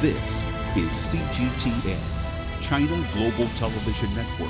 This is CGTN, China Global Television Network.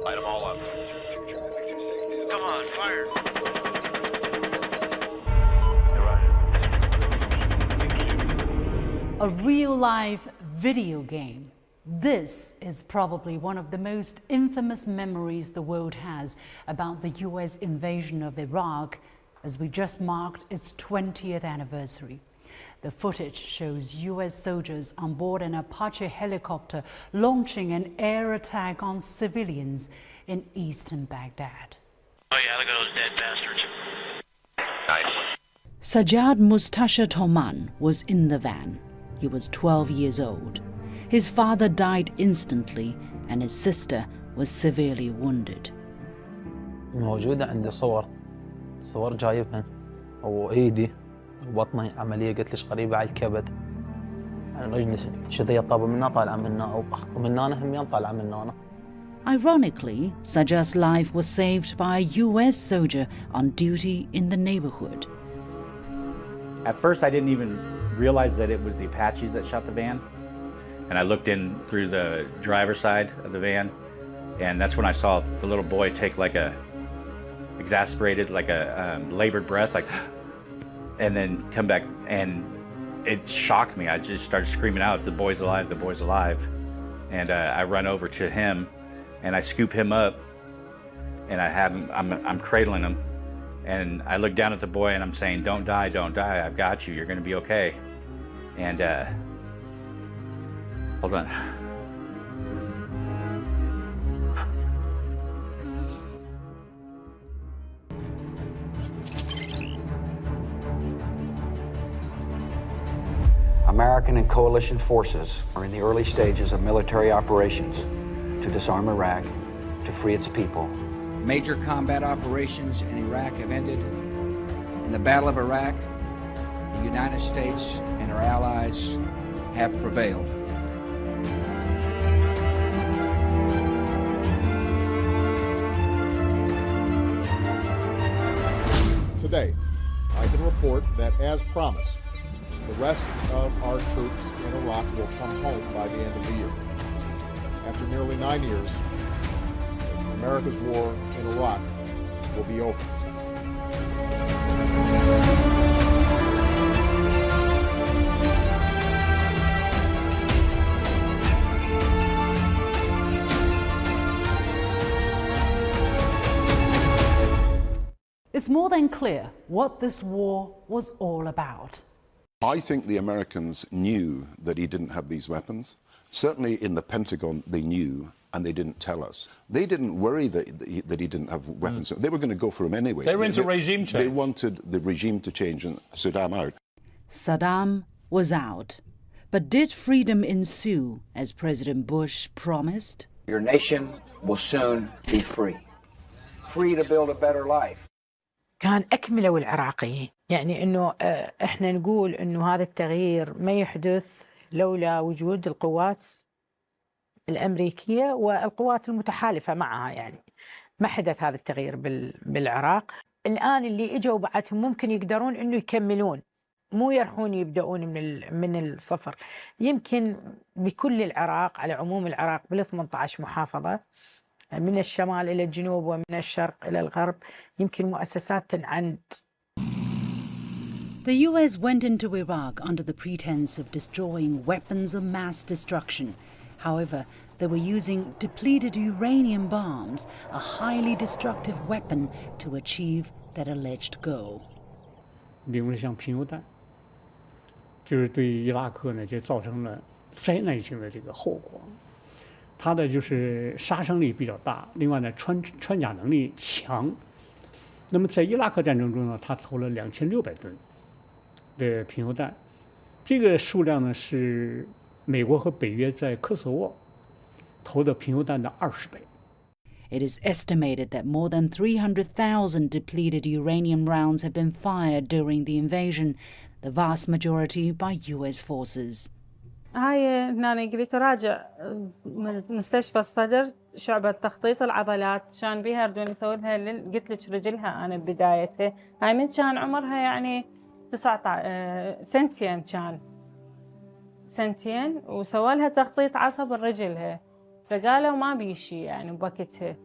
Light them all up. Come on, fire. A real-life video game. This is probably one of the most infamous memories the world has about the US invasion of Iraq, as we just marked its 20th anniversary. The footage shows US soldiers on board an Apache helicopter launching an air attack on civilians in eastern Baghdad. Oh yeah, look at those dead bastards. Nice. Sajjad Mustasha Toman was in the van. He was 12 years old. His father died instantly and his sister was severely wounded. موجودة عندي صور جايبهن وإيدي وبطني عملية قلت ليش قريبة على الكبد. أنا رجلي شذية طابة منها طالعة منها ومن هنا هميان طالعة من هنا. Ironically, Sajjad's life was saved by a US soldier on duty in the neighborhood. At first I didn't even realize that it was the Apaches that shot the van. And I looked in through the driver's side of the van, and that's when I saw the little boy take like a exasperated, like a labored breath, like, and then come back, and it shocked me. I just started screaming out, "The boy's alive, the boy's alive." And I run over to him and I scoop him up and I have him, I'm cradling him, and I look down at the boy and I'm saying, don't die, I've got you, you're gonna be okay. And hold on. American and coalition forces are in the early stages of military operations to disarm Iraq, to free its people. Major combat operations in Iraq have ended. In the Battle of Iraq, the United States and our allies have prevailed. Today, I can report that, as promised, the rest of our troops in Iraq will come home by the end of the year. After nearly 9 years, America's war in Iraq will be over. It's more than clear what this war was all about. I think the Americans knew that he didn't have these weapons. Certainly in the Pentagon, they knew, and they didn't tell us. They didn't worry that he didn't have weapons. They were going to go for him anyway. They were into regime change. They wanted the regime to change and Saddam out. Saddam was out. But did freedom ensue, as President Bush promised? Your nation will soon be free. Free to build a better life. كان أكملوا العراقيين، يعني إنه إحنا نقول إنه هذا التغيير ما يحدث لولا وجود القوات الأمريكية والقوات المتحالفة معها، يعني ما حدث هذا التغيير بالعراق. الآن اللي إجوا بعدهم ممكن يقدرون إنه يكملون، مو يروحون يبدأون من الصفر. يمكن بكل العراق، على عموم العراق بال18 محافظة، من الشمال إلى الجنوب ومن الشرق إلى الغرب، يمكن مؤسسات تنعند. The US went into Iraq under the pretense of destroying weapons of mass destruction. However, they were using depleted uranium bombs, a highly destructive weapon, to achieve that alleged goal. 就是对伊拉克呢就造成了灾难性的这个后果。它的就是杀伤力比较大，另外呢穿甲能力强。那么在伊拉克战争中呢，他投了2600吨的贫铀弹，这个数量呢是美国和北约在科索沃投的贫铀弹的20倍。It is estimated that more than 300,000 depleted uranium rounds have been fired during the invasion, the vast majority by US forces. هاي هنا قلت راجع مستشفى الصدر شعبة تخطيط العضلات كان بيها يردون يسوي لها قلت لك رجلها أنا ببدايتها هاي من كان عمرها يعني 19 سنتين وسووا لها تخطيط عصب رجلها فقالوا ما بيشي يعني بوقتها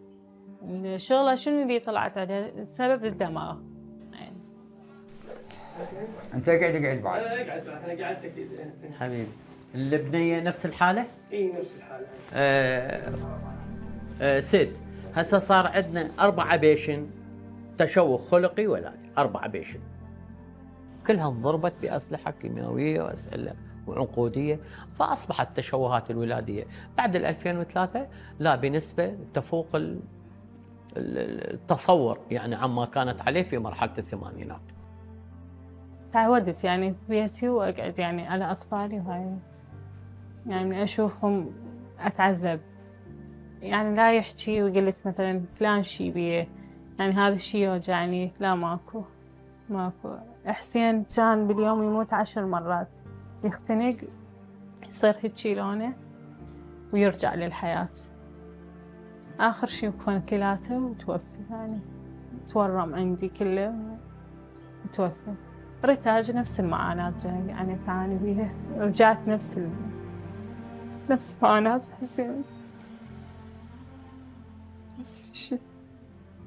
الشغلة شنو اللي طلعت عليها سبب الدماغ يعني. أنت قاعد بعد أنا قعدت أكيد حبيبي البنية نفس الحالة؟ اي نفس الحالة. سيد هسه صار عندنا 4 بيشن تشوه خلقي ولادي 4 بيشن كلها انضربت بأسلحة كيميائية وأسئلة وعنقودية فأصبحت تشوهات الولادية بعد 2003 لا بنسبة تفوق التصور يعني عما كانت عليه في مرحلة الثمانينات. تعودت يعني بيتي وأقعد يعني على أطفالي وهاي يعني أشوفهم أتعذب يعني لا يحكي وقلت مثلا فلان شي بيه يعني هذا الشي يوجعني لا ماكو حسين كان باليوم يموت 10 مرات يختنق يصير هيجي لونه ويرجع للحياة آخر شي وكفن كلاته وتوفي يعني تورم عندي كله وتوفي. ريتاج نفس المعاناة يعني تعاني بيها رجعت نفس معاناة حسين نفس الشيء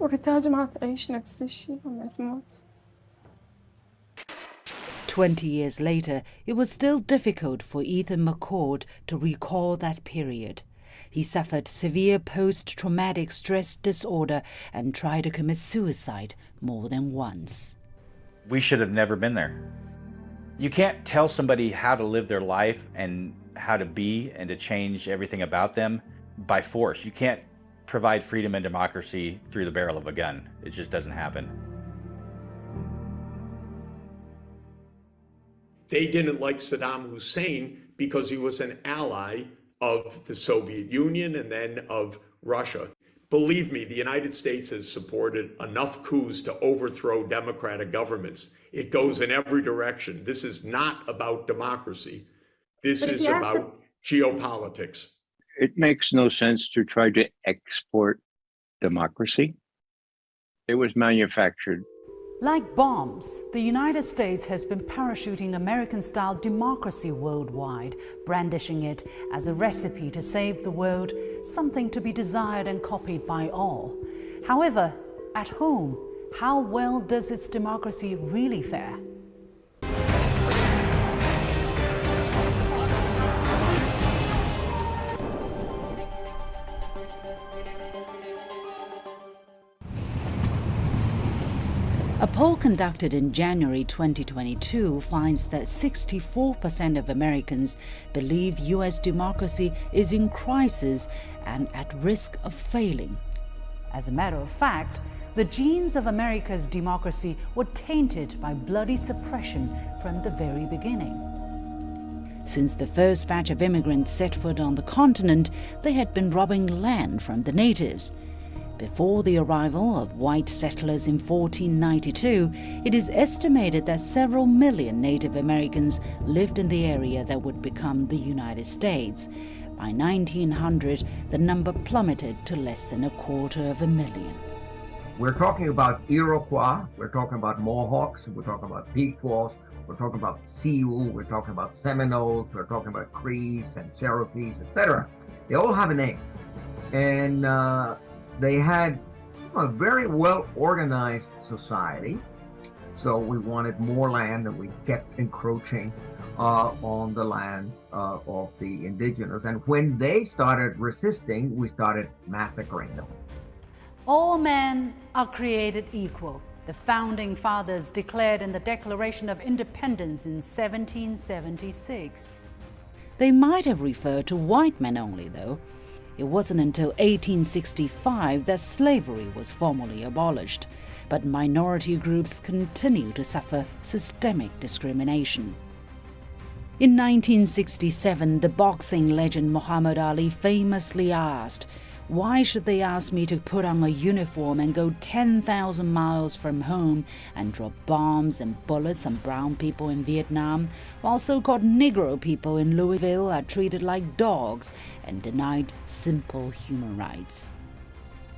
وريتاج ما تعيش نفس الشيء لما تموت. 20 years later, it was still difficult for Ethan McCord to recall that period. He suffered severe post-traumatic stress disorder and tried to commit suicide more than once. We should have never been there. You can't tell somebody how to live their life and how to be and to change everything about them by force. You can't provide freedom and democracy through the barrel of a gun. It just doesn't happen. They didn't like Saddam Hussein because he was an ally of the Soviet Union and then of Russia. Believe me, the United States has supported enough coups to overthrow democratic governments. It goes in every direction. This is not about democracy. This is about geopolitics. It makes no sense to try to export democracy. It was manufactured. Like bombs, the United States has been parachuting American-style democracy worldwide, brandishing it as a recipe to save the world, something to be desired and copied by all. However, at home, how well does its democracy really fare? A poll conducted in January 2022 finds that 64% of Americans believe U.S. democracy is in crisis and at risk of failing. As a matter of fact, the genes of America's democracy were tainted by bloody suppression from the very beginning. Since the first batch of immigrants set foot on the continent, they had been robbing land from the natives. Before the arrival of white settlers in 1492, it is estimated that several million Native Americans lived in the area that would become the United States. By 1900, the number plummeted to less than 250,000. We're talking about Iroquois, we're talking about Mohawks, we're talking about Pequots, we're talking about Sioux, we're talking about Seminoles, we're talking about Crees and Cherokees, etc. They all have a name. And they had a very well-organized society. So we wanted more land and we kept encroaching on the lands of the indigenous. And when they started resisting, we started massacring them. All men are created equal. the founding fathers declared in the Declaration of Independence in 1776. They might have referred to white men only, though. It wasn't until 1865 that slavery was formally abolished, but minority groups continue to suffer systemic discrimination. In 1967, the boxing legend Muhammad Ali famously asked, "Why should they ask me to put on a uniform and go 10,000 miles from home and drop bombs and bullets on brown people in Vietnam, while so-called Negro people in Louisville are treated like dogs and denied simple human rights?"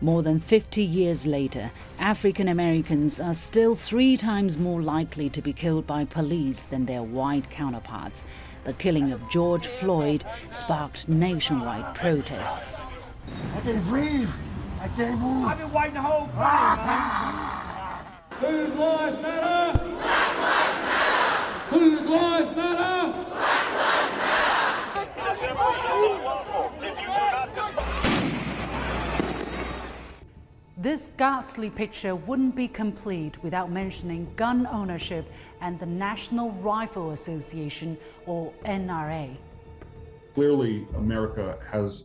More than 50 years later, African Americans are still 3 times more likely to be killed by police than their white counterparts. The killing of George Floyd sparked nationwide protests. I can't breathe. I can't move. I've been waiting the whole time, man. Whose lives matter? Black lives matter. Whose lives matter? This ghastly picture wouldn't be complete without mentioning gun ownership and the National Rifle Association, or NRA. Clearly, America has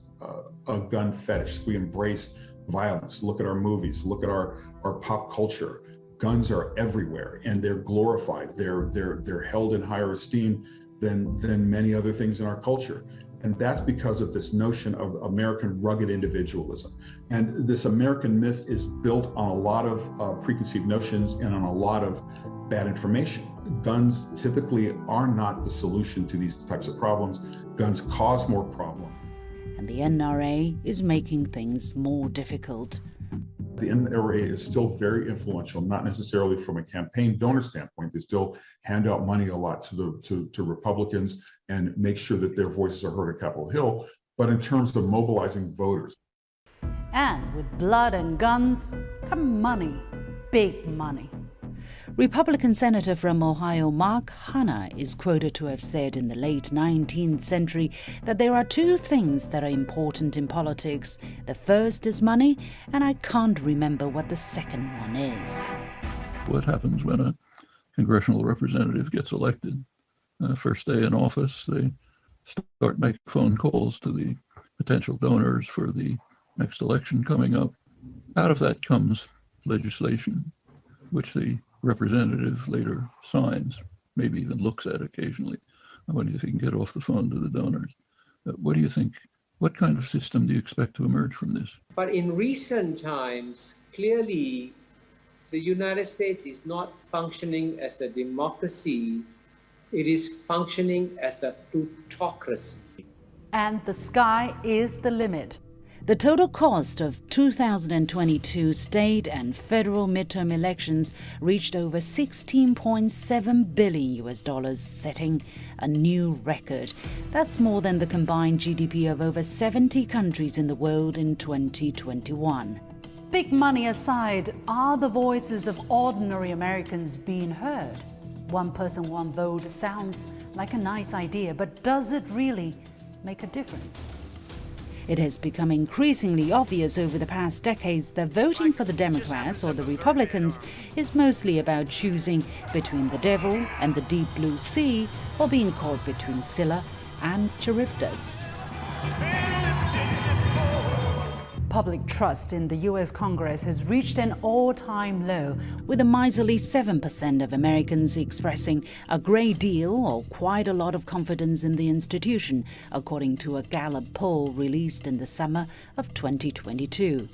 a gun fetish. We embrace violence. Look at our movies. Look at our pop culture. Guns are everywhere, and they're glorified. They're held in higher esteem than many other things in our culture. And that's because of this notion of American rugged individualism. And this American myth is built on a lot of preconceived notions and on a lot of bad information. Guns typically are not the solution to these types of problems. Guns cause more problems. And the NRA is making things more difficult. The NRA is still very influential, not necessarily from a campaign donor standpoint. They still hand out money a lot to Republicans and make sure that their voices are heard at Capitol Hill, but in terms of mobilizing voters. And with blood and guns come money, big money. Republican Senator from Ohio Mark Hanna is quoted to have said in the late 19th century that there are 2 things that are important in politics. The first is money, and I can't remember what the second one is. What happens when a congressional representative gets elected? First day in office, they start making phone calls to the potential donors for the next election coming up. Out of that comes legislation, which the representative later signs, maybe even looks at occasionally. I wonder if he can get off the phone to the donors. What do you think? What kind of system do you expect to emerge from this? But in recent times, clearly, the United States is not functioning as a democracy. It is functioning as a plutocracy. And the sky is the limit. The total cost of 2022 state and federal midterm elections reached over $16.7 billion, setting a new record. That's more than the combined GDP of over 70 countries in the world in 2021. Big money aside, are the voices of ordinary Americans being heard? One person, one vote sounds like a nice idea, but does it really make a difference? It has become increasingly obvious over the past decades that voting for the Democrats or the Republicans is mostly about choosing between the devil and the deep blue sea, or being caught between Scylla and Charybdis. Public trust in the U.S. Congress has reached an all-time low, with a miserly 7% of Americans expressing a great deal or quite a lot of confidence in the institution, according to a Gallup poll released in the summer of 2022.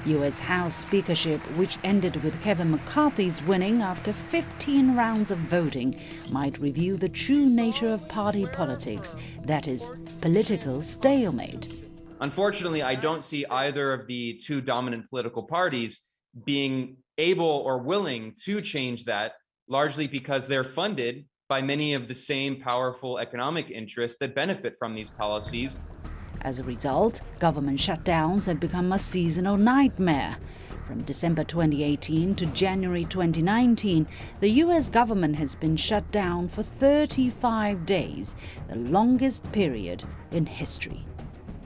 U.S. House speakership, which ended with Kevin McCarthy's winning after 15 rounds of voting, might reveal the true nature of party politics, that is, political stalemate. Unfortunately, I don't see either of the 2 dominant political parties being able or willing to change that, largely because they're funded by many of the same powerful economic interests that benefit from these policies. As a result, government shutdowns have become a seasonal nightmare. From December 2018 to January 2019, the U.S. government has been shut down for 35 days, the longest period in history.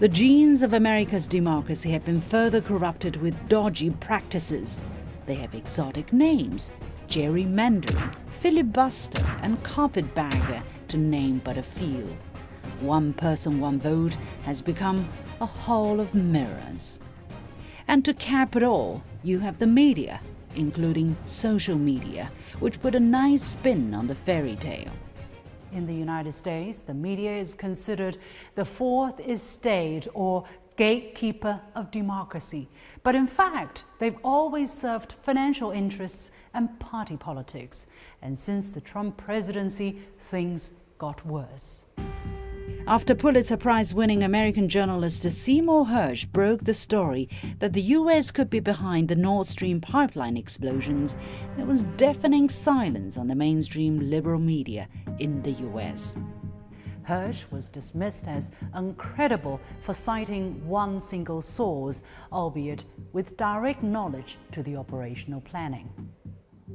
The genes of America's democracy have been further corrupted with dodgy practices. They have exotic names: gerrymandering, filibuster, and carpetbagger, to name but a few. One person, one vote has become a hall of mirrors. And to cap it all, you have the media, including social media, which put a nice spin on the fairy tale. In the United States, the media is considered the fourth estate or gatekeeper of democracy. But in fact, they've always served financial interests and party politics. And since the Trump presidency, things got worse. After Pulitzer Prize-winning American journalist Seymour Hersh broke the story that the U.S. could be behind the Nord Stream pipeline explosions, there was deafening silence on the mainstream liberal media in the U.S. Hersh was dismissed as uncredible for citing one single source, albeit with direct knowledge to the operational planning.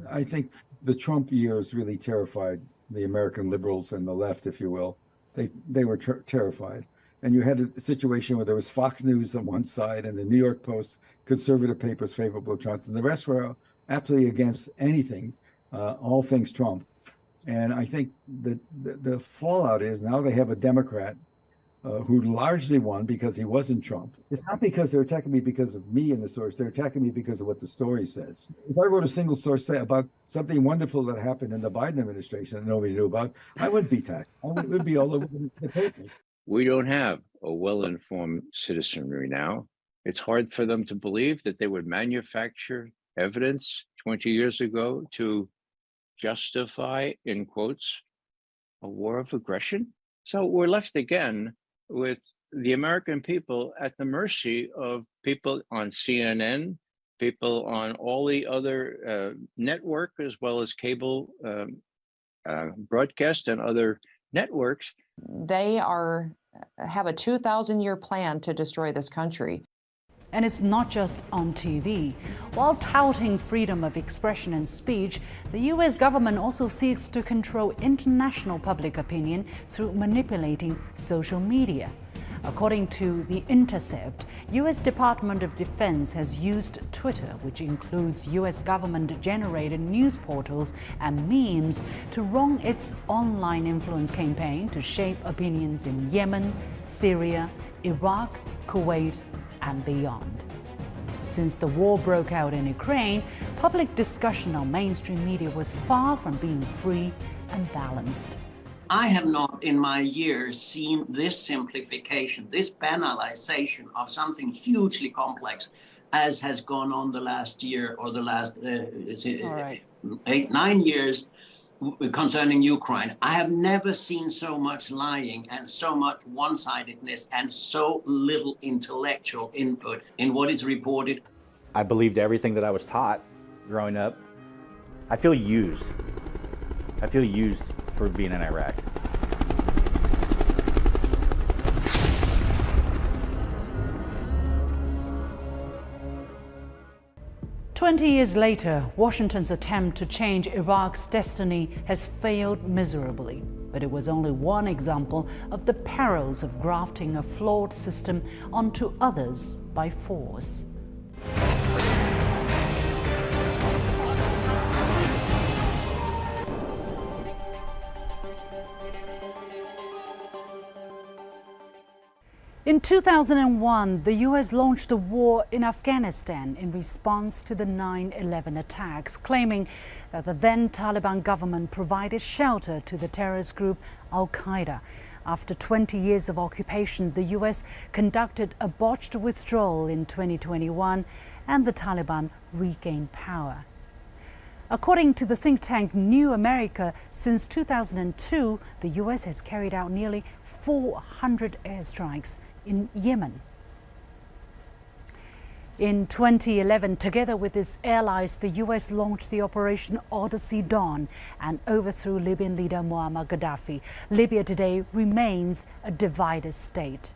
I think the Trump years really terrified the American liberals and the left, if you will. They were terrified. And you had a situation where there was Fox News on one side and the New York Post, conservative papers favorable to Trump, and the rest were absolutely against anything, all things Trump. And I think that the fallout is now they have a Democrat who largely won because he wasn't Trump. It's not because they're attacking me because of me in the source. They're attacking me because of what the story says. If I wrote a single source about something wonderful that happened in the Biden administration that nobody knew about, I wouldn't be attacked. It would be all over the papers. We don't have a well-informed citizenry now. It's hard for them to believe that they would manufacture evidence 20 years ago to justify, in quotes, a war of aggression. So we're left again with the American people at the mercy of people on CNN, people on all the other network, as well as cable broadcast and other networks. They have a 2,000-year plan to destroy this country. And it's not just on TV. While touting freedom of expression and speech, the U.S. government also seeks to control international public opinion through manipulating social media. According to The Intercept, U.S. Department of Defense has used Twitter, which includes U.S. government-generated news portals and memes, to run its online influence campaign to shape opinions in Yemen, Syria, Iraq, Kuwait, and beyond. Since the war broke out in Ukraine, public discussion on mainstream media was far from being free and balanced. I have not in my years seen this simplification, this banalization of something hugely complex as has gone on the last year or the last 8-9 years concerning Ukraine. I have never seen so much lying and so much one-sidedness and so little intellectual input in what is reported. I believed everything that I was taught growing up. I feel used. I feel used for being in Iraq. "20 years later, Washington's attempt to change Iraq's destiny has failed miserably. But it was only one example of the perils of grafting a flawed system onto others by force. In 2001, the U.S. launched a war in Afghanistan in response to the 9/11 attacks, claiming that the then Taliban government provided shelter to the terrorist group Al-Qaeda. After 20 years of occupation, the U.S. conducted a botched withdrawal in 2021, and the Taliban regained power. According to the think tank New America, since 2002, the U.S. has carried out nearly 400 airstrikes in Yemen. In 2011, together with its allies, the U.S. launched the Operation Odyssey Dawn and overthrew Libyan leader Muammar Gaddafi. Libya today remains a divided state.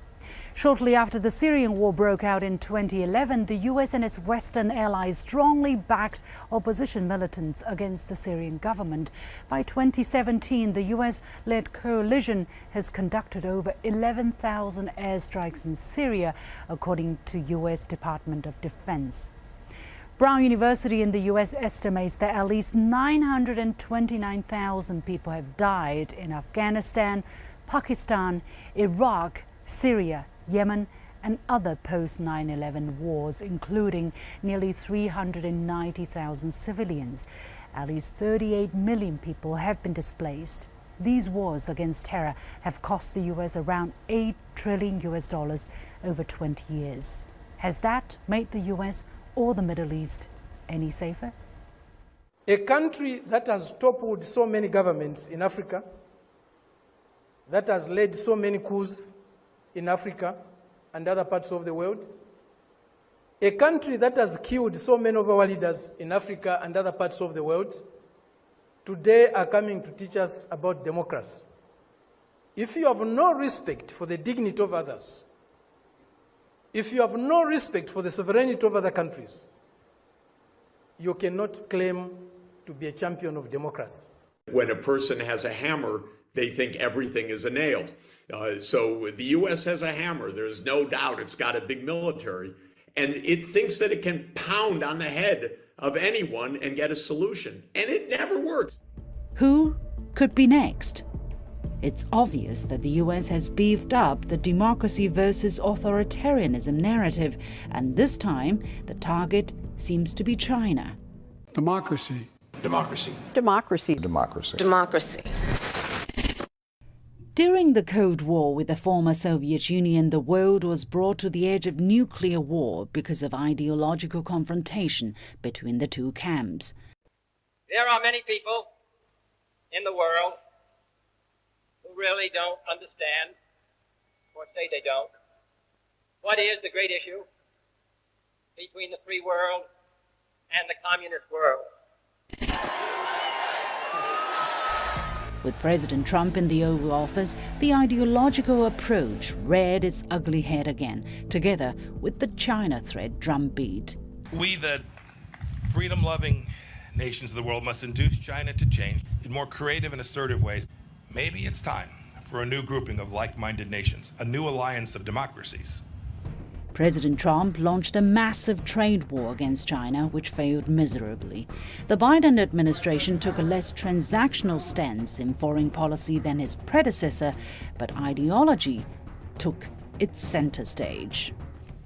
Shortly after the Syrian war broke out in 2011, the US and its Western allies strongly backed opposition militants against the Syrian government. By 2017, the US-led coalition has conducted over 11,000 airstrikes in Syria, according to US Department of Defense. Brown University in the US estimates that at least 929,000 people have died in Afghanistan, Pakistan, Iraq, Syria, Yemen, and other post-9/11 wars, including nearly 390,000 civilians. At least 38 million people have been displaced. These wars against terror have cost the US around $8 trillion over 20 years. Has that made the US or the Middle East any safer? A country that has toppled so many governments in Africa, that has led so many coups in Africa and other parts of the world, a country that has killed so many of our leaders in Africa and other parts of the world, today are coming to teach us about democracy. If you have no respect for the dignity of others, if you have no respect for the sovereignty of other countries, you cannot claim to be a champion of democracy. When a person has a hammer, they think everything is a nail. So the US has a hammer. There's no doubt it's got a big military. And it thinks that it can pound on the head of anyone and get a solution. And it never works. Who could be next? It's obvious that the US has beefed up the democracy versus authoritarianism narrative, and this time the target seems to be China. Democracy. Democracy. Democracy. Democracy. Democracy. During the Cold War with the former Soviet Union, the world was brought to the edge of nuclear war because of ideological confrontation between the two camps. There are many people in the world who really don't understand, or say they don't, what is the great issue between the free world and the communist world. With President Trump in the Oval Office, the ideological approach reared its ugly head again, together with the China threat drumbeat. We, the freedom-loving nations of the world, must induce China to change in more creative and assertive ways. Maybe it's time for a new grouping of like-minded nations, a new alliance of democracies. President Trump launched a massive trade war against China, which failed miserably. The Biden administration took a less transactional stance in foreign policy than his predecessor, but ideology took its center stage.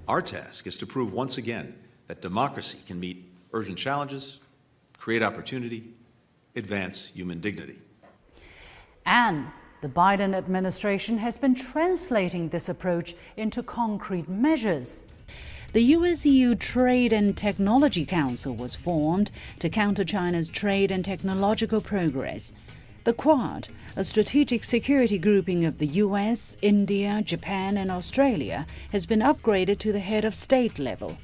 Our task is to prove once again that democracy can meet urgent challenges, create opportunity, advance human dignity. And the Biden administration has been translating this approach into concrete measures. The US-EU Trade and Technology Council was formed to counter China's trade and technological progress. The Quad, a strategic security grouping of the US, India, Japan and Australia, has been upgraded to the head of state level.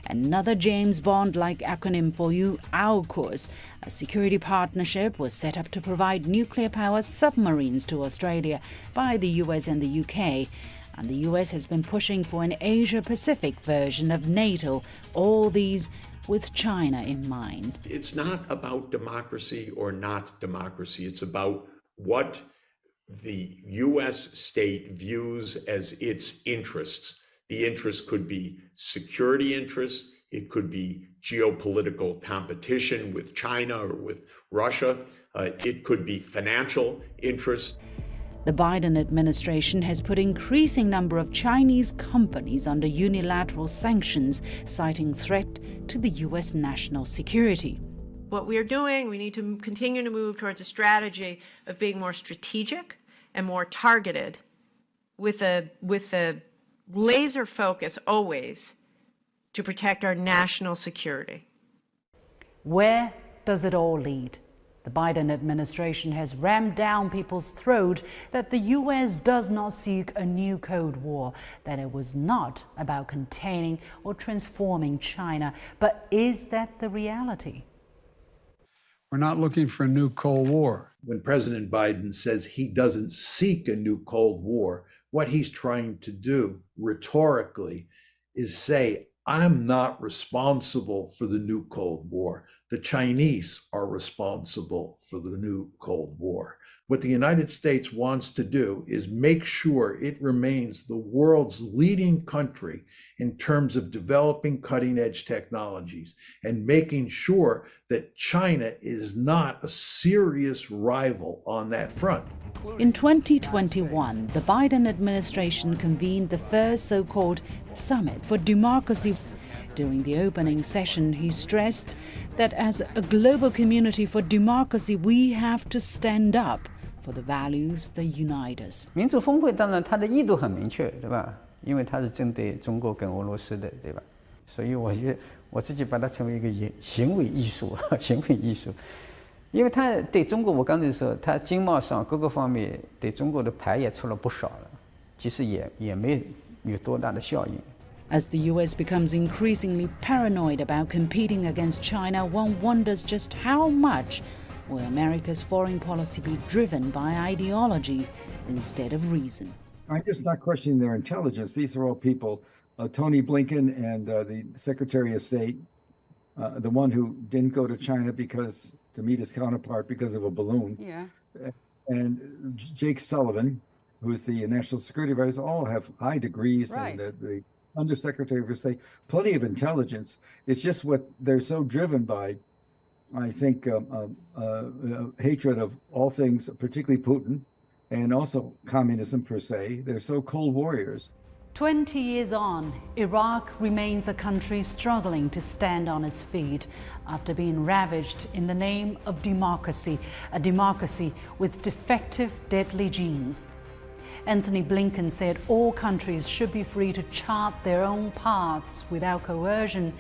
Another James Bond-like acronym for AUKUS, a security partnership, was set up to provide nuclear-powered submarines to Australia by the US and the UK. And the US has been pushing for an Asia-Pacific version of NATO, all these with China in mind. It's not about democracy or not democracy. It's about what the US state views as its interests. The interests could be security interests, it could be geopolitical competition with China or with Russia, it could be financial interests. The Biden administration has put increasing number of Chinese companies under unilateral sanctions, citing threat to the US national security. What we are doing, we need to continue to move towards a strategy of being more strategic and more targeted with a laser focus always to protect our national security. Where does it all lead? The Biden administration has rammed down people's throat that the US does not seek a new Cold War, that it was not about containing or transforming China. But is that the reality? We're not looking for a new Cold War. When President Biden says he doesn't seek a new Cold War, what he's trying to do rhetorically is say, I'm not responsible for the new Cold War. The Chinese are responsible for the new Cold War. What the United States wants to do is make sure it remains the world's leading country in terms of developing cutting-edge technologies and making sure that China is not a serious rival on that front. In 2021, the Biden administration convened the first so-called Summit for Democracy. During the opening session, he stressed that as a global community for democracy, we have to stand up for the values that unite us. 民主峰会当然它的意图很明确，对吧？因为它是针对中国跟俄罗斯的，对吧？所以我觉得我自己把它称为一个行为艺术，行为艺术。因为它对中国，我刚才说，它经贸上各个方面对中国的牌也出了不少了，其实也没有多大的效应。As the US becomes increasingly paranoid about competing against China, one wonders just how much will America's foreign policy be driven by ideology instead of reason. I'm just not questioning their intelligence. These are all people, Tony Blinken and the Secretary of State, the one who didn't go to China to meet his counterpart because of a balloon. Yeah. And Jake Sullivan, who's the National Security Advisor, all have high degrees, right. And the Undersecretary of State, plenty of intelligence. It's just what they're so driven by, I think, hatred of all things, particularly Putin, and also communism per se. They're so cold warriors. 20 years on, Iraq remains a country struggling to stand on its feet after being ravaged in the name of democracy, a democracy with defective, deadly genes. Anthony Blinken said all countries should be free to chart their own paths without coercion.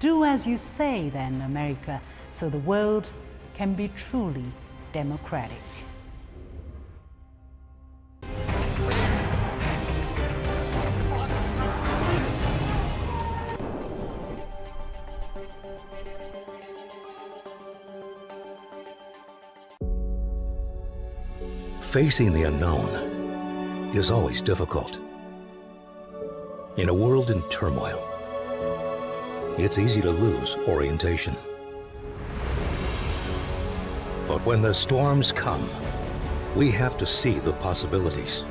Do as you say, then, America, so the world can be truly democratic. Facing the unknown is always difficult. In a world in turmoil, it's easy to lose orientation. But when the storms come, we have to see the possibilities,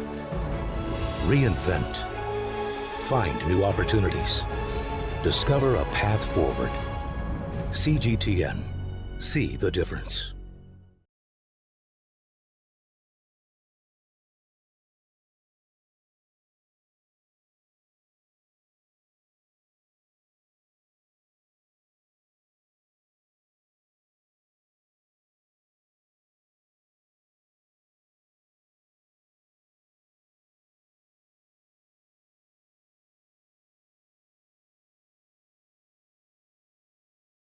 reinvent, find new opportunities, discover a path forward. CGTN, see the difference.